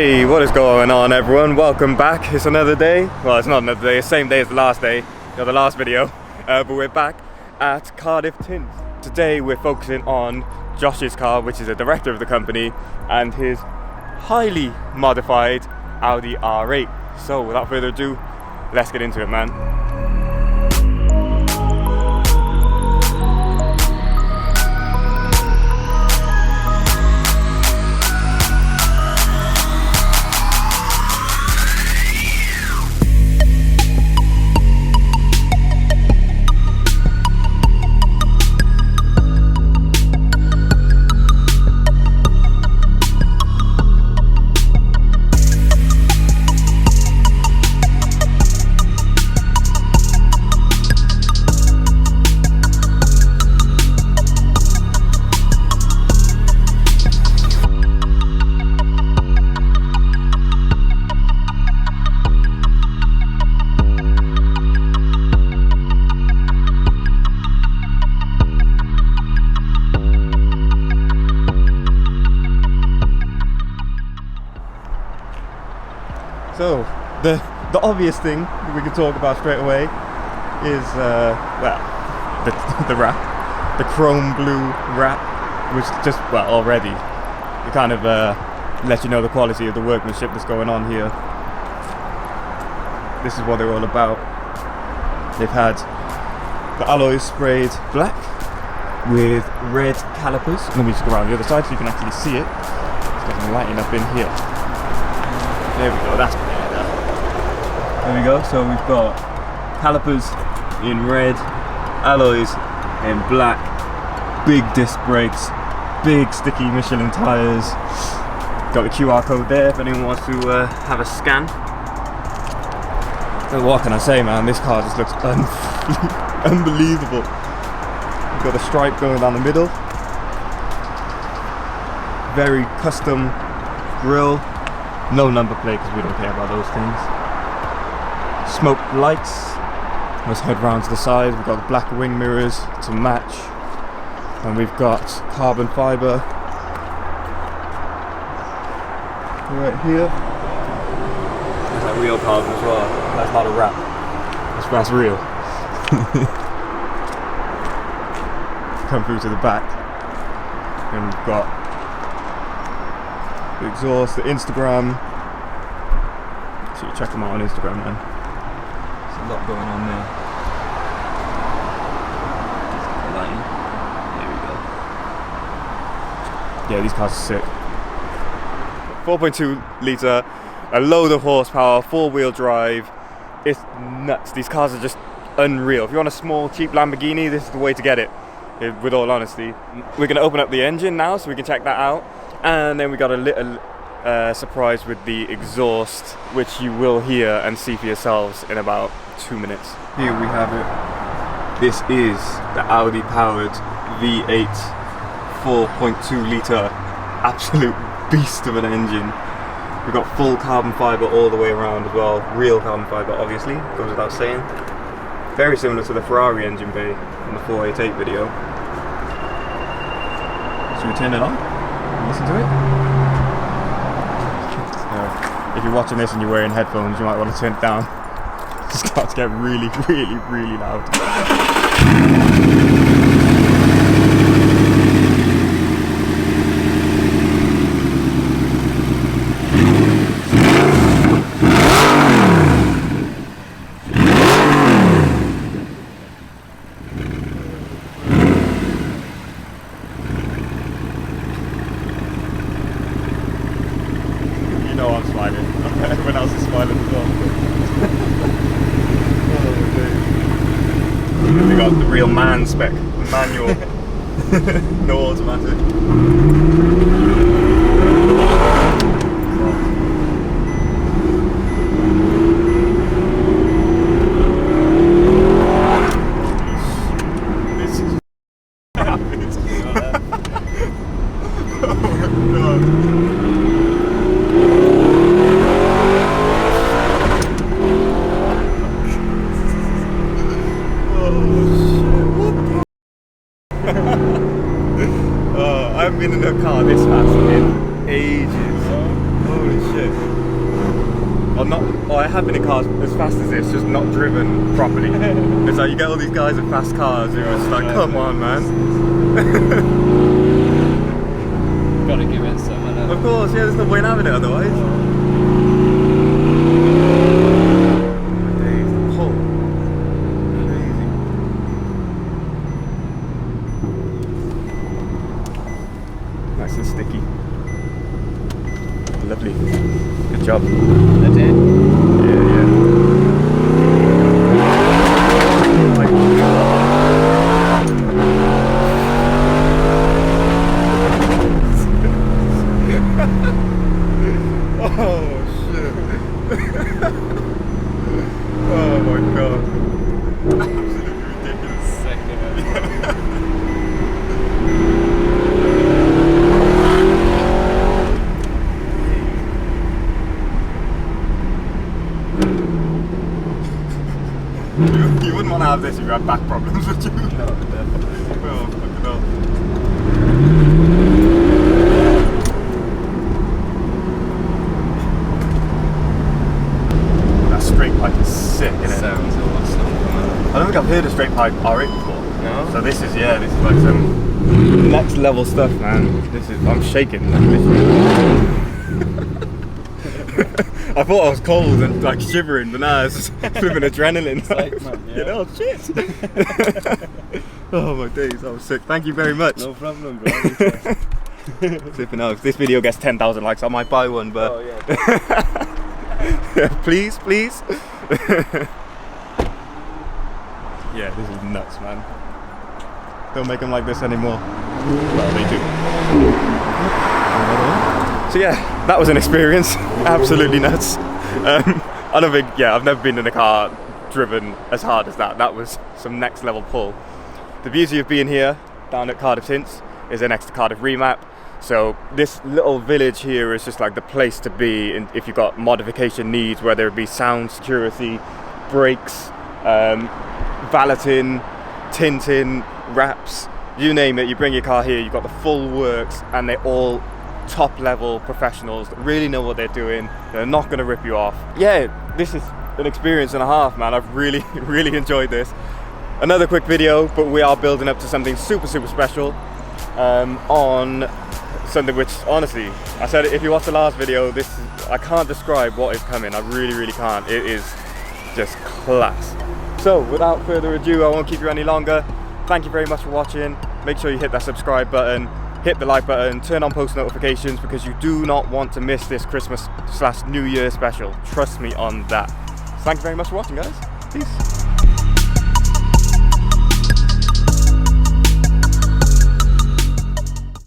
Hey, what is going on everyone? Welcome back. It's another day. Well, it's not another day, it's the same day as the last day, the last video. But we're back at Cardiff Tints. Today we're focusing on Josh's car, which is a director of the company, and his highly modified Audi R8. So without further ado, let's get into it, man. So, the obvious thing that we can talk about straight away is, well, the wrap. The chrome blue wrap, which just, well, already, it kind of lets you know the quality of the workmanship that's going on here. This is what they're all about. They've had the alloys sprayed black with red calipers. Let me just go around the other side so you can actually see it. It's getting lighting up in here. There we go, that's better. There we go, so we've got calipers in red, alloys in black, big disc brakes, big sticky Michelin tyres. Got the QR code there if anyone wants to have a scan. So what can I say, man, this car just looks unbelievable. We've got the stripe going down the middle. Very custom grille. No number plate because we don't care about those things. Smoke lights. Let's head round to the side. We've got the black wing mirrors to match. And we've got carbon fibre right here. There's that real carbon as well. That's not a wrap. That's real. Come through to the back. And we've got the exhaust, the Instagram. So you check them out on Instagram, man. There's a lot going on there. There we go. Yeah, these cars are sick. 4.2 litre, a load of horsepower, 4-wheel drive. It's nuts. These cars are just unreal. If you want a small, cheap Lamborghini, this is the way to get it. With all honesty. We're going to open up the engine now so we can check that out. And then we got a little surprise with the exhaust, which you will hear and see for yourselves in about 2 minutes. Here we have it. This is the Audi powered V8 4.2 litre absolute beast of an engine. We've got full carbon fibre all the way around as well. Real carbon fibre, obviously, goes without saying. Very similar to the Ferrari engine bay in the 488 video. Should we turn it on? Listen to it. If you're watching this and you're wearing headphones, you might want to turn it down. It's got to get really, really, really loud. I'm smiling. Everyone else is smiling as well. Oh, they got the real man spec, the manual, no automatic. This is happened. Oh my god. I haven't been in a car this fast. Or not, or I have been in cars as fast as this, just not driven properly. It's like you get all these guys in fast cars who are just like, come on, man. Gotta give it some, I know. Of course, yeah, there's no way in having it otherwise. Days, the pull. Crazy. Nice and sticky. Lovely. Good job. That's it? Yeah, yeah. Oh shit. Oh my god. Absolutely ridiculous. Second. You wouldn't want to have this if you had back problems, would you? No, definitely. Oh, fucking hell. That straight pipe is sick, isn't it? Sounds awesome. I don't think I've heard a straight pipe R8 before. No? So this is, yeah, this is like some next level stuff, man. This is, I'm shaking, like, literally. I thought I was cold and like shivering, but now it's just flipping adrenaline. Like, man, yeah. You know, shit. Oh my days, that was sick. Thank you very much. No problem, bro. Flipping out. If this video gets 10,000 likes, I might buy one, but... Oh, yeah. Please, please. Yeah, this is nuts, man. Don't make them like this anymore. Well, they do. So yeah, that was an experience. Absolutely nuts. I don't think, yeah, I've never been in a car driven as hard as that. That was some next level pull. The beauty of being here down at Cardiff Tints is they're next to Cardiff Remap. So this little village here is just like the place to be if you've got modification needs, whether it be sound, security, brakes, valeting, tinting, wraps, you name it. You bring your car here, you've got the full works, and they're all top level professionals that really know what they're doing. They're not going to rip you off. Yeah, this is an experience and a half, man. I've really enjoyed this. Another quick video, but we are building up to something super special on something which, honestly, I said if you watch the last video, this is, I can't describe what is coming. I really can't. It is just class. So without further ado, I won't keep you any longer. Thank you very much for watching. Make sure you hit that subscribe button, hit the like button, turn on post notifications, because you do not want to miss this Christmas/New Year special. Trust me on that. Thank you very much for watching, guys. Peace.